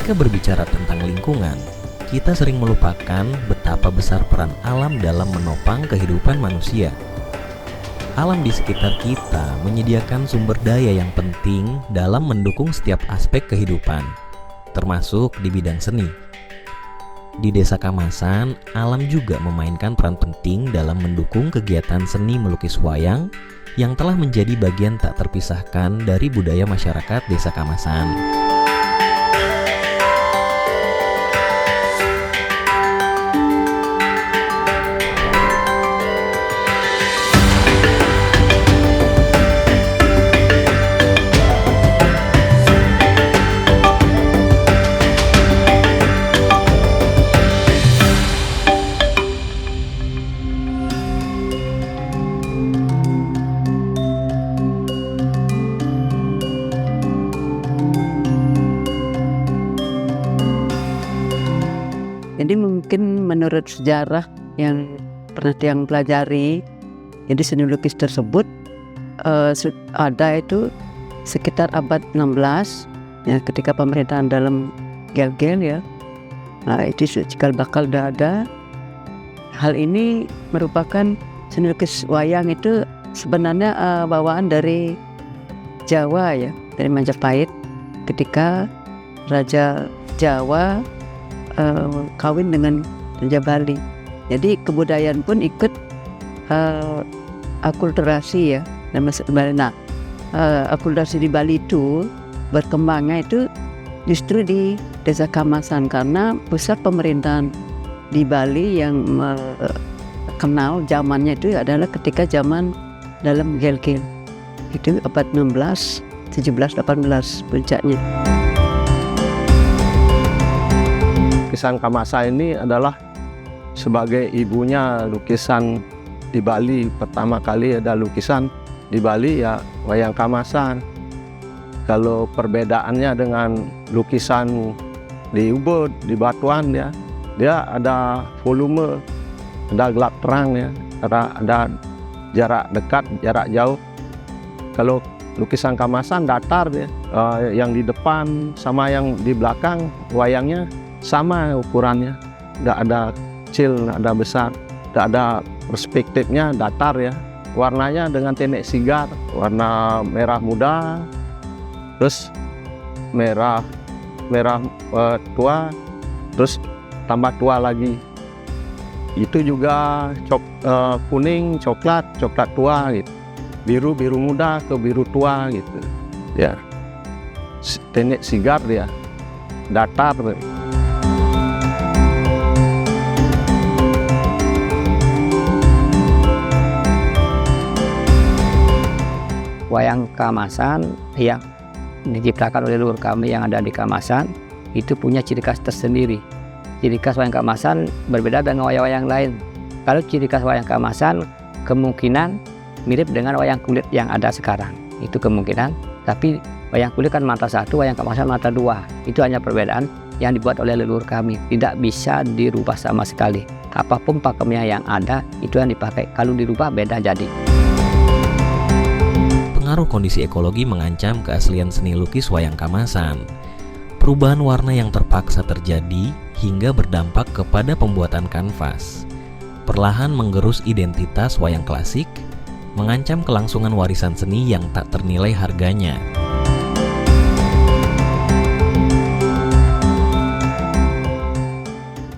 Ketika berbicara tentang lingkungan, kita sering melupakan betapa besar peran alam dalam menopang kehidupan manusia. Alam di sekitar kita menyediakan sumber daya yang penting dalam mendukung setiap aspek kehidupan, termasuk di bidang seni. Di Desa Kamasan, alam juga memainkan peran penting dalam mendukung kegiatan seni melukis wayang yang telah menjadi bagian tak terpisahkan dari budaya masyarakat Desa Kamasan. Jadi mungkin menurut sejarah yang pernah yang pelajari, jadi seni lukis tersebut ada itu sekitar abad 16 ya, ketika pemerintahan dalam Gel-Gel ya. Nah itu cikal bakal udah ada. Hal ini merupakan seni lukis wayang itu sebenarnya bawaan dari Jawa ya, dari Majapahit ketika Raja Jawa kawin dengan Raja Bali. Jadi kebudayaan pun ikut akulturasi ya. Nah, akulturasi di Bali itu berkembangnya itu justru di Desa Kamasan karena pusat pemerintahan di Bali yang kenal zamannya itu adalah ketika zaman dalam Gel-Gel. Itu abad 16, 17, 18 puncaknya. Lukisan Kamasan ini adalah sebagai ibunya lukisan di Bali. Pertama kali ada lukisan di Bali ya wayang Kamasan. Kalau perbedaannya dengan lukisan di Ubud, di Batuan ya, dia ada volume, ada gelap terang ya, ada jarak dekat, jarak jauh. Kalau lukisan Kamasan datar ya, yang di depan sama yang di belakang wayangnya sama ukurannya, nggak ada kecil, nggak ada besar, nggak ada perspektifnya, datar ya. Warnanya dengan teknik sigar, warna merah muda, terus merah tua, terus tambah tua lagi. Itu juga kuning, coklat tua gitu, biru muda ke biru tua gitu, ya. Teknik sigar dia, datar. Wayang Kamasan yang diciptakan oleh leluhur kami yang ada di Kamasan itu punya ciri khas tersendiri. Ciri khas wayang Kamasan berbeda dengan wayang-wayang lain. Kalau ciri khas wayang Kamasan kemungkinan mirip dengan wayang kulit yang ada sekarang. Itu kemungkinan. Tapi wayang kulit kan mata satu, wayang Kamasan mata dua. Itu hanya perbedaan yang dibuat oleh leluhur kami. Tidak bisa dirubah sama sekali. Apapun pakemnya yang ada itu yang dipakai. Kalau dirubah beda jadi. Pengaruh kondisi ekologi mengancam keaslian seni lukis wayang Kamasan. Perubahan warna yang terpaksa terjadi hingga berdampak kepada pembuatan kanvas. Perlahan menggerus identitas wayang klasik, mengancam kelangsungan warisan seni yang tak ternilai harganya.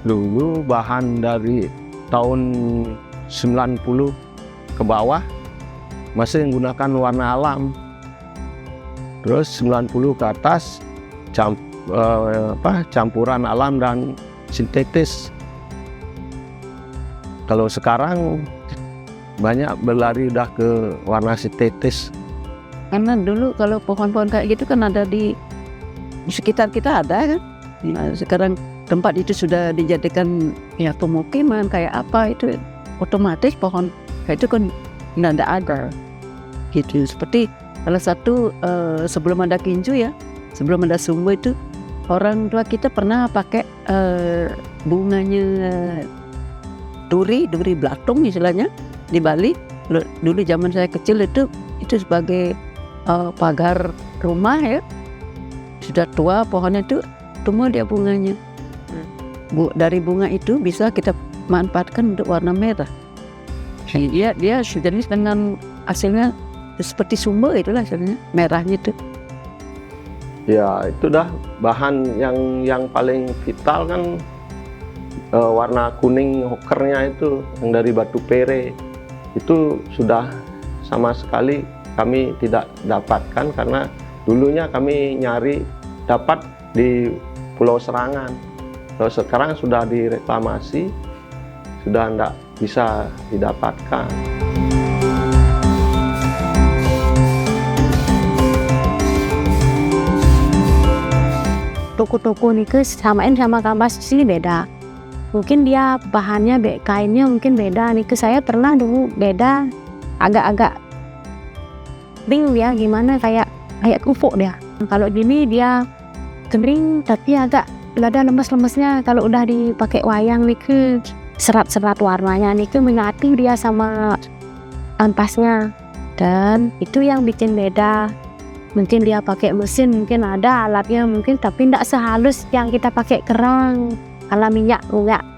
Dulu bahan dari tahun 90 ke bawah masih menggunakan warna alam, terus 90 ke atas campuran alam dan sintetis. Kalau sekarang banyak berlari udah ke warna sintetis. Karena dulu kalau pohon-pohon kayak gitu kan ada di sekitar kita ada kan. Nah, sekarang tempat itu sudah dijadikan ya pemukiman kayak apa, itu otomatis pohon kayak itu kan tidak ada gitu. Seperti salah satu sebelum ada kinju ya, sebelum ada sumbu itu orang tua kita pernah pakai bunganya duri belatung istilahnya di Bali. Dulu zaman saya kecil itu sebagai pagar rumah ya. Sudah tua pohonnya itu tumbuh dia bunganya. Dari bunga itu bisa kita manfaatkan untuk warna merah. Dia sejenis dengan hasilnya seperti sumber, itulah hasilnya merahnya itu. Ya itu dah bahan yang paling vital kan, warna kuning hokernya itu yang dari batu pere itu sudah sama sekali kami tidak dapatkan, karena dulunya kami nyari dapat di Pulau Serangan. Kalau sekarang sudah direklamasi, sudah tidak bisa didapatkan. Toko-toko niku samain sama kampas sini beda. Mungkin dia bahannya, kainnya mungkin beda. Niku saya pernah dulu beda, agak-agak bingung dia gimana, kayak kufuk dia. Kalau gini dia kering tapi agak ada lemes-lemesnya. Kalau udah dipakai wayang niku serat-serat warnanya niku menyatu dia sama ampasnya, dan itu yang bikin beda. Mungkin dia pakai mesin, mungkin ada alatnya mungkin, tapi tidak sehalus yang kita pakai kerang. Kalau minyak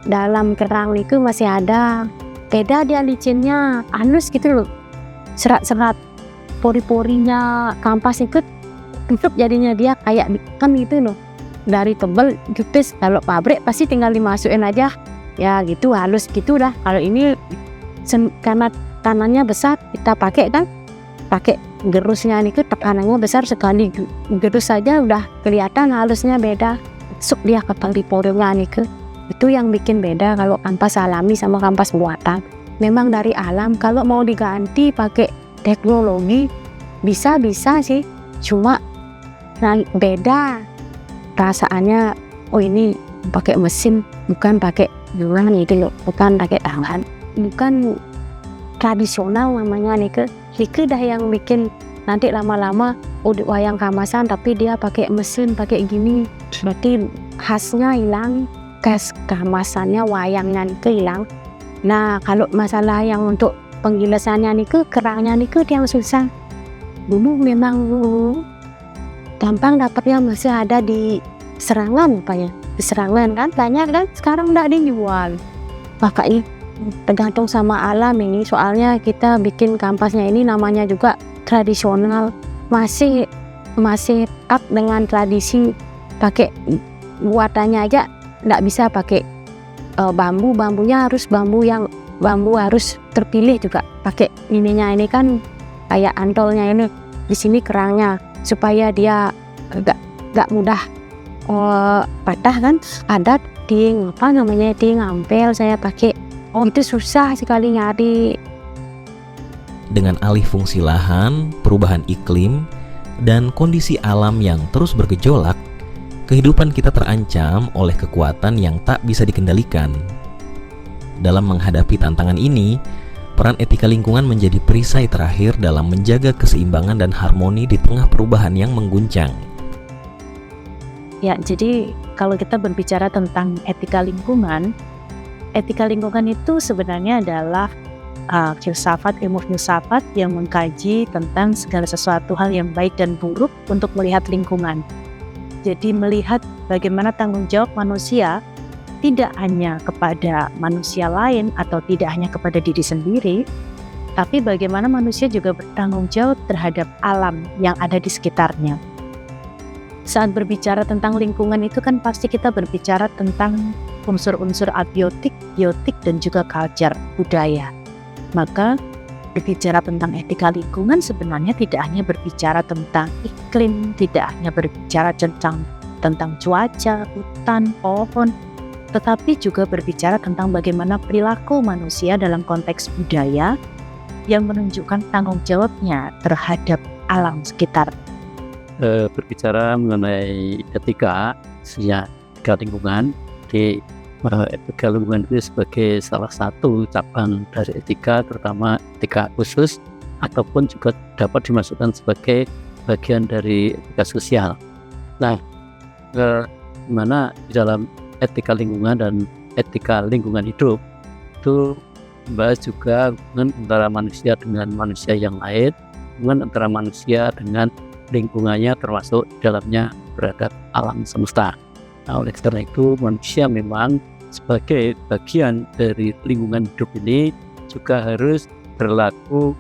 dalam kerang niku masih ada beda, dia licinnya halus gitu loh, serat-serat, pori-porinya kampas ikut tutup, jadinya dia kayak kan gitu loh, dari tebal tipis. Kalau pabrik pasti tinggal dimasukin aja ya gitu, halus gitu dah. Kalau ini karena tanahnya besar, kita pakai gerusnya niku tekanannya besar sekali, gerus saja udah kelihatan halusnya beda. Masuk dia ke pori-porinya niku, itu yang bikin beda kalau kampas alami sama kampas buatan. Memang dari alam, kalau mau diganti pakai teknologi bisa sih, cuma beda perasaannya. Oh ini pakai mesin, bukan pakai tangan gitu loh, bukan pakai tangan, bukan tradisional namanya niku dah yang bikin nanti lama-lama wayang kamasan tapi dia pakai mesin, pakai gini, berarti khasnya hilang, khas kamasannya wayangnya niku hilang. Nah kalau masalah yang untuk penggilesannya niku, kerangnya niku yang susah. Dulu memang gampang dapatnya, masih ada di Serangan di Serangan kan banyak kan, sekarang enggak dijual. Makanya tergantung sama alam ini, soalnya kita bikin kampasnya ini namanya juga tradisional, masih up dengan tradisi. Pakai buatannya aja nggak bisa pakai bambunya harus bambu harus terpilih juga. Pakai ininya ini kan kayak antolnya ini, di sini kerangnya supaya dia nggak mudah patah kan. Ada di ngampel saya pakai. Itu susah sekali nyari. Dengan alih fungsi lahan, perubahan iklim, dan kondisi alam yang terus bergejolak, kehidupan kita terancam oleh kekuatan yang tak bisa dikendalikan. Dalam menghadapi tantangan ini, peran etika lingkungan menjadi perisai terakhir dalam menjaga keseimbangan dan harmoni di tengah perubahan yang mengguncang. Ya, jadi kalau kita berbicara tentang etika lingkungan itu sebenarnya adalah ilmu filsafat yang mengkaji tentang segala sesuatu hal yang baik dan buruk untuk melihat lingkungan. Jadi melihat bagaimana tanggung jawab manusia tidak hanya kepada manusia lain atau tidak hanya kepada diri sendiri, tapi bagaimana manusia juga bertanggung jawab terhadap alam yang ada di sekitarnya. Saat berbicara tentang lingkungan itu kan pasti kita berbicara tentang unsur-unsur abiotik, biotik, dan juga culture, budaya. Maka berbicara tentang etika lingkungan sebenarnya tidak hanya berbicara tentang iklim, tidak hanya berbicara tentang cuaca, hutan, pohon, tetapi juga berbicara tentang bagaimana perilaku manusia dalam konteks budaya yang menunjukkan tanggung jawabnya terhadap alam sekitar. Berbicara mengenai etika lingkungan, di etika lingkungan itu sebagai salah satu cabang dari etika, terutama etika khusus, ataupun juga dapat dimasukkan sebagai bagian dari etika sosial. Nah, dimana di dalam etika lingkungan dan etika lingkungan hidup itu membahas juga hubungan antara manusia dengan manusia yang lain, hubungan antara manusia dengan lingkungannya, termasuk di dalamnya berada alam semesta. Nah, oleh karena itu manusia memang sebagai bagian dari lingkungan hidup ini juga harus berlaku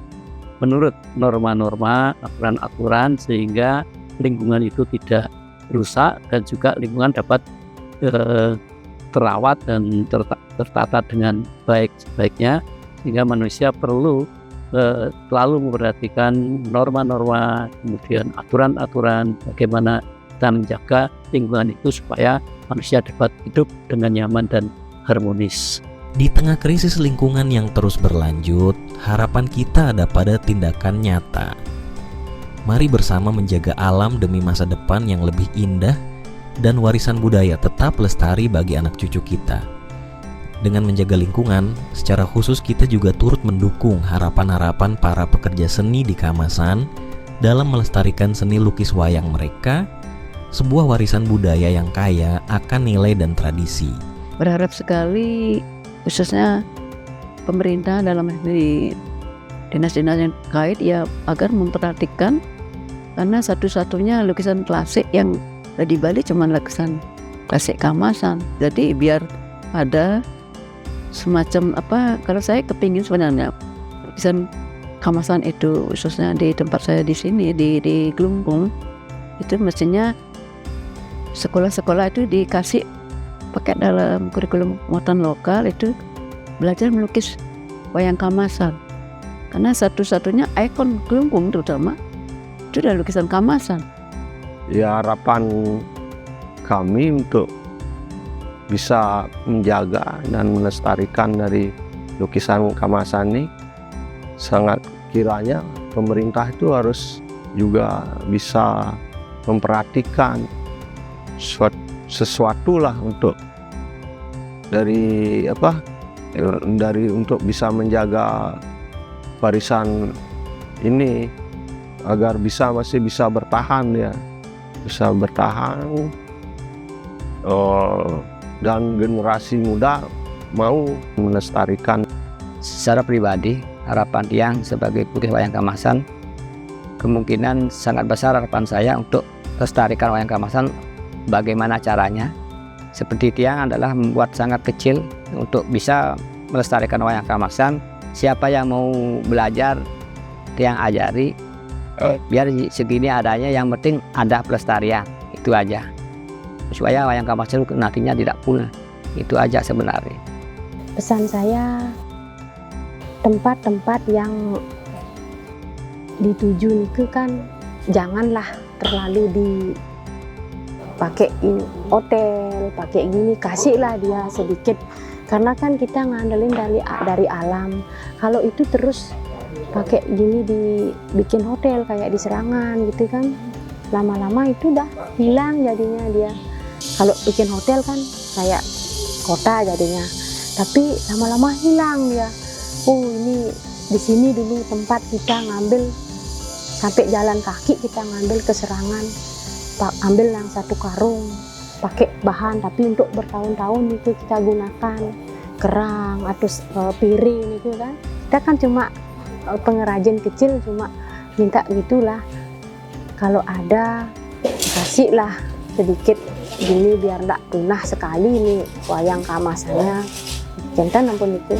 menurut norma-norma, aturan-aturan sehingga lingkungan itu tidak rusak dan juga lingkungan dapat terawat dan tertata dengan baik-baiknya, sehingga manusia perlu selalu memperhatikan norma-norma, kemudian aturan-aturan bagaimana kita menjaga lingkungan itu supaya manusia dapat hidup dengan nyaman dan harmonis. Di tengah krisis lingkungan yang terus berlanjut, harapan kita ada pada tindakan nyata. Mari bersama menjaga alam demi masa depan yang lebih indah dan warisan budaya tetap lestari bagi anak cucu kita. Dengan menjaga lingkungan, secara khusus kita juga turut mendukung harapan-harapan para pekerja seni di Kamasan dalam melestarikan seni lukis wayang mereka, sebuah warisan budaya yang kaya akan nilai dan tradisi. Berharap sekali khususnya pemerintah dalam di dinas-dinas yang terkait ya agar memperhatikan, karena satu-satunya lukisan klasik yang ada di Bali cuma lukisan klasik Kamasan. Jadi biar ada semacam apa, kalau saya kepingin sebenarnya lukisan Kamasan itu khususnya di tempat saya di sini di Glungkung itu mestinya sekolah-sekolah itu dikasih pakai dalam kurikulum muatan lokal itu belajar melukis wayang Kamasan, karena satu-satunya ikon Glungkung terutama itu adalah lukisan Kamasan. Ya, harapan kami untuk bisa menjaga dan melestarikan dari lukisan Kamasan ini, sangat kiranya pemerintah itu harus juga bisa memperhatikan sesuatu lah untuk dari untuk bisa menjaga warisan ini agar masih bisa bertahan ya, bisa bertahan dan generasi muda mau melestarikan. Secara pribadi, harapan Tiang sebagai pelukis wayang Kamasan, kemungkinan sangat besar harapan saya untuk lestarikan wayang Kamasan. Bagaimana caranya? Seperti Tiang adalah membuat sangat kecil untuk bisa melestarikan wayang Kamasan. Siapa yang mau belajar, Tiang ajari. Biar segini adanya, yang penting ada pelestarian, itu aja. Supaya wayang Kamasan nantinya tidak punah. Itu aja sebenarnya. Pesan saya, tempat-tempat yang dituju itu kan janganlah terlalu dipakai hotel, pakai gini, kasihlah dia sedikit, karena kan kita ngandelin dari alam. Kalau itu terus pakai gini dibikin hotel kayak di Serangan gitu kan, lama-lama itu udah hilang jadinya dia. Kalau bikin hotel kan kayak kota jadinya, tapi lama-lama hilang dia. Oh, ini di sini dulu tempat kita ngambil, sampai jalan kaki kita ngambil ke Serangan, ambil yang 1 karung pakai bahan, tapi untuk bertahun-tahun itu kita gunakan kerang atau piring itu kan. Kita kan cuma pengrajin kecil, cuma minta gitulah. Kalau ada kasihlah sedikit gini biar enggak punah sekali nih wayang Kamasannya. Jantan ampun itu.